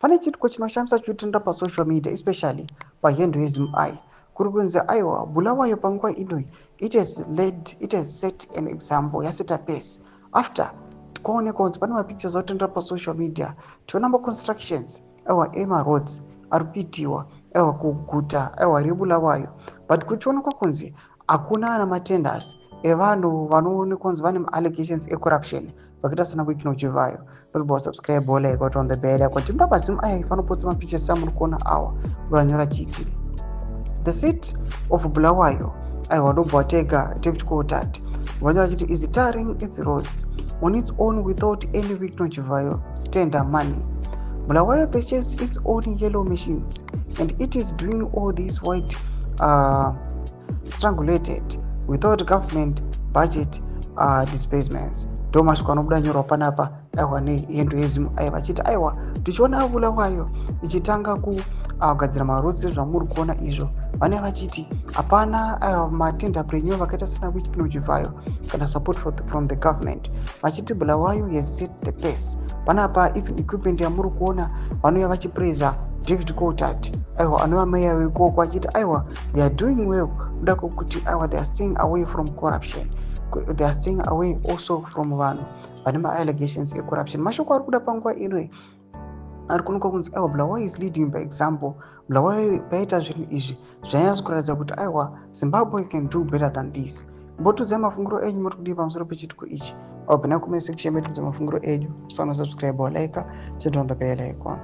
Pane chituko chinoshamisa chotrenda pasocial media especially pahinduism kuri kunzi aiwa Bulawayo panguva inoi it has set an example, yaseta pace after kwaonekwa kunzi pane mapictures autendera pasocial media tiona maconstructions emaroads ari kuitiwa kuguta rebulawayo, but kuchionekwa kunzi hakuna ana matenders evanhu vanoonekwa kunzi vane allegations ecorruption vakaita sana Wickno Chivayo. Don't subscribe or like on the bell icon. Chimba bazimu ifano put some pictures samuri kuona awa uranyora chiti. The seat of Bulawayo aiwadobva watega deputy court vanyora chiti is tarring its roads on its own without any Wickno Chivayo standard money. Bulawayo purchased its own yellow machines and it is doing all these white strangulated without government budget disbursements. Thomas kwanobuda nyorwa panapa aiwa nehinduism vachiti aiwa tichiona Bulawayo ichitanga kugadzira marotsi zvamuri kuona izvo vane vachiti hapana matendapreneur vakaita sana Wickno Chivayo kana support from the government, vachiti Bulawayo has set the pace. Panapa even equipment yamuri kuona vanouya vachipraisa David Coulthard aiwa anova meya weikoko vachiti aiwa they are doing well kuda kwokuti aiwa they are staying away from corruption, they are staying away also from vanhu vane ma-allegations ecorruption. Mashoko ari kuda panguva inoi ari kuonekwa kunzi aiwa Bulawayo is leading by example. Bulawayo paita zvinhu izvi zvanyatso kuratidza kuti aiwa Zimbabwe can do better than this. Mbotudzai mafungiro enyu muri kudii pamusoro pechituko ichi. Abva nakume section metudza mafungiro enyu. Musana subscribe or like, chidon the bell icon.